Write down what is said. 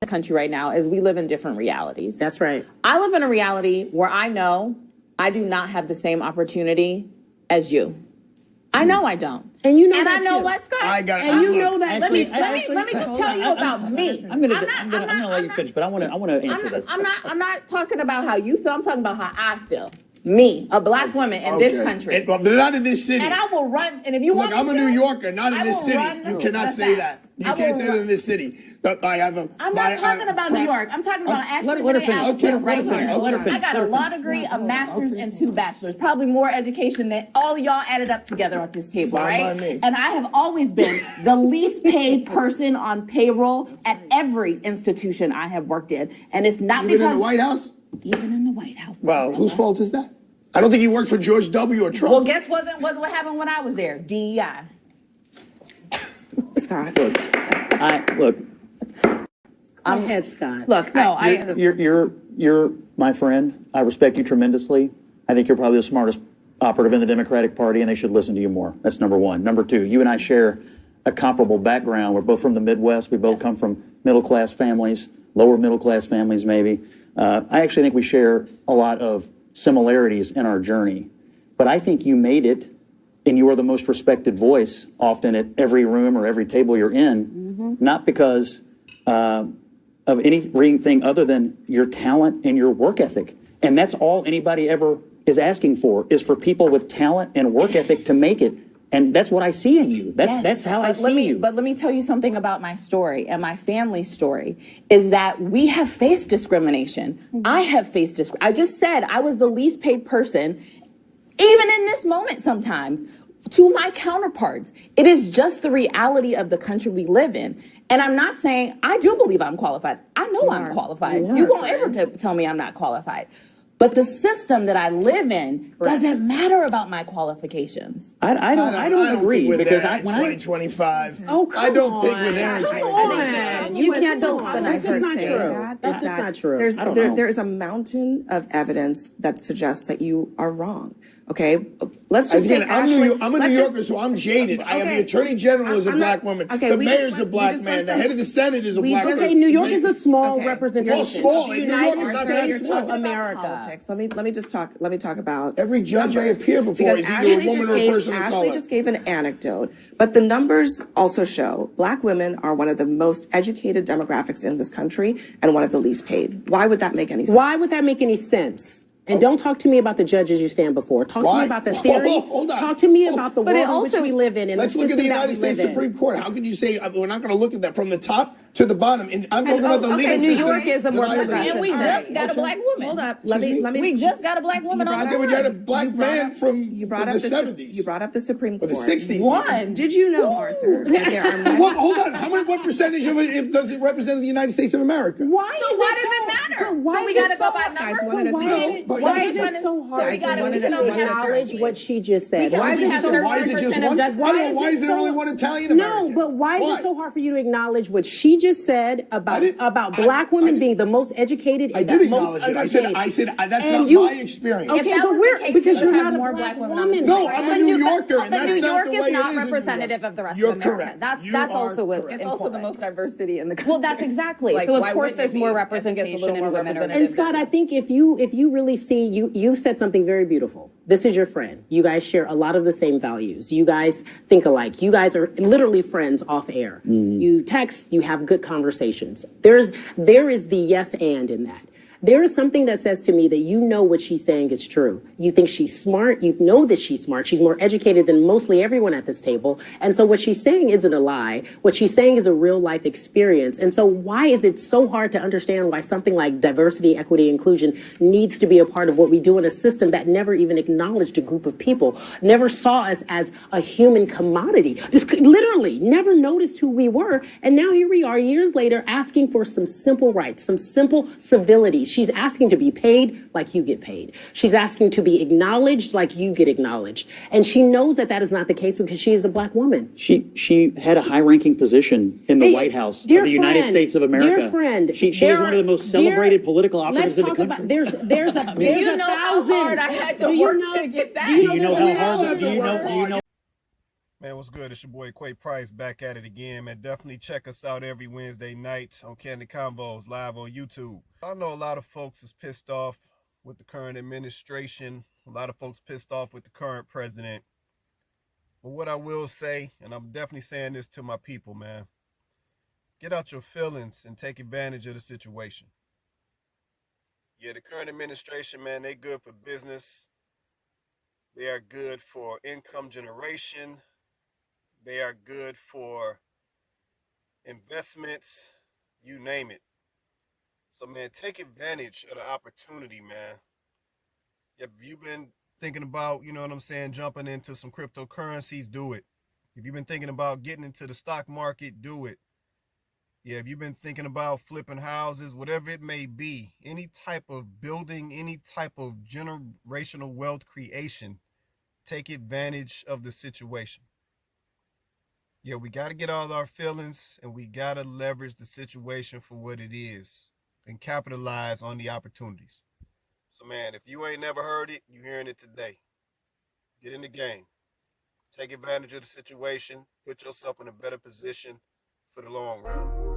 the country right now is we live in different realities. That's right. I live in a reality where I know I do not have the same opportunity as you. I know I don't. And you know and that I know too. what, Scott? And you know that. Let me just tell you about me. I'm gonna let you finish, but I want to answer this. I'm not talking about how you feel. I'm talking about how I feel. Me, a black woman in this country. But not in this city. And I will run. And if you want Look, I'm a New Yorker, not in this city. You cannot say that. You can't say that in this city. But I have a. I'm not talking about New York. I'm talking about Ashton. Let her finish. Okay, right here. I got a law degree, a master's, and 2 bachelors. Probably more education than all of y'all added up together at this table, Fine right? by me. And I have always been the least paid person on payroll at every institution I have worked in, and it's not Even because in the White House. Even in the White House. Well, whose fault is that? I don't think you worked for George W. or Trump. Well, guess what happened when I was there? DEI. Scott. Look. I'm head Scott. Look, You're my friend. I respect you tremendously. I think you're probably the smartest operative in the Democratic Party, and they should listen to you more. That's number one. Number two, you and I share a comparable background. We're both from the Midwest. We both come from middle-class families, lower middle-class families maybe. I actually think we share a lot of similarities in our journey. But I think you made it, and you are the most respected voice often at every room or every table you're in, not because of anything other than your talent and your work ethic. And that's all anybody ever is asking for, is for people with talent and work ethic to make it. And that's what I see in you. That's how I see you. But let me tell you something about my story and my family's story is that we have faced discrimination. I have faced discrimination. I just said I was the least paid person, even in this moment sometimes, to my counterparts. It is just the reality of the country we live in. And I'm not saying, I do believe I'm qualified. I know I'm qualified. You won't ever tell me I'm not qualified. But the system that I live in doesn't matter about my qualifications. I don't agree because when 2025. Oh, come I don't think on. we're there in Come 2025. on. You can't don't That's just not true. That's just not true. There is a mountain of evidence that suggests that you are wrong. Okay, let's just take Ashley. I'm a New Yorker, so I'm jaded. I am the Attorney General is a black woman. The mayor's a black man. The head of the Senate is a black man. Okay, New York is a small representation. Well, small. The New York is United not that States small. of America. Politics. Let me talk about every judge I appear before is either a woman or a person of color. Ashley just gave an anecdote, but the numbers also show black women are one of the most educated demographics in this country and one of the least paid. Why would that make any sense? Why would that make any sense? And don't talk to me about the judges you stand before. Talk to me about the theory. Hold on. Talk to me about the world in which we live in. And let's look at the United States Supreme Court. How could you say we're not going to look at that from the top to the bottom? And I'm talking about the legal system. New York is a more progressive. And we just got a black woman. Hold up. Let me. We just got a black woman on the board. You had a black man from the 70s. You brought up the Supreme Court. Or the 60s. One. Did you know, Arthur, that there are hold on. What percentage of it does it represent the United States of America? Why does it matter? So we got to go by numbers. Why is it so hard? So we got to acknowledge what she just said. Why is it just one? Why is there only one Italian American? No, but why is it so hard for you to acknowledge what she just said about black women being the most educated? I did acknowledge it. I said that's not my experience. Okay, but because you're not a black woman. No, I'm a New Yorker, and that's not the way it is. New York is not representative of the rest of America. You're correct. That's also what it's also the most diverse city in the country. Well, that's exactly. So of course there's more representation in women. And Scott, I think if you really see, you said something very beautiful. This is your friend. You guys share a lot of the same values. You guys think alike. You guys are literally friends off air. You text, you have good conversations. There is the yes and in that. There is something that says to me that you know what she's saying is true. You think she's smart. You know that she's smart. She's more educated than mostly everyone at this table. And so what she's saying isn't a lie. What she's saying is a real life experience. And so why is it so hard to understand why something like diversity, equity, inclusion needs to be a part of what we do in a system that never even acknowledged a group of people, never saw us as a human commodity, just literally never noticed who we were. And now here we are years later asking for some simple rights, some simple civility. She's asking to be paid like you get paid. She's asking to be acknowledged like you get acknowledged. And she knows that that is not the case because she is a black woman. She had a high-ranking position in the White House of the United States of America. Dear friend, she is one of the most celebrated political operatives in the country. There's a Do you know how hard I had to work to get that? Do you know how hard? Do you know? Man, what's good? It's your boy Quay Price back at it again, man. Definitely check us out every Wednesday night on Candid Convos live on YouTube. I know a lot of folks is pissed off with the current administration. A lot of folks pissed off with the current president. But what I will say, and I'm definitely saying this to my people, man, get out your feelings and take advantage of the situation. Yeah, the current administration, man, they good for business. They are good for income generation. They are good for investments, you name it. So, man, take advantage of the opportunity, man. If you've been thinking about, you know what I'm saying, jumping into some cryptocurrencies, do it. If you've been thinking about getting into the stock market, do it. Yeah, if you've been thinking about flipping houses, whatever it may be, any type of building, any type of generational wealth creation, take advantage of the situation. Yeah, we got to get all our feelings and we got to leverage the situation for what it is and capitalize on the opportunities. So, man, if you ain't never heard it, you're hearing it today. Get in the game. Take advantage of the situation. Put yourself in a better position for the long run.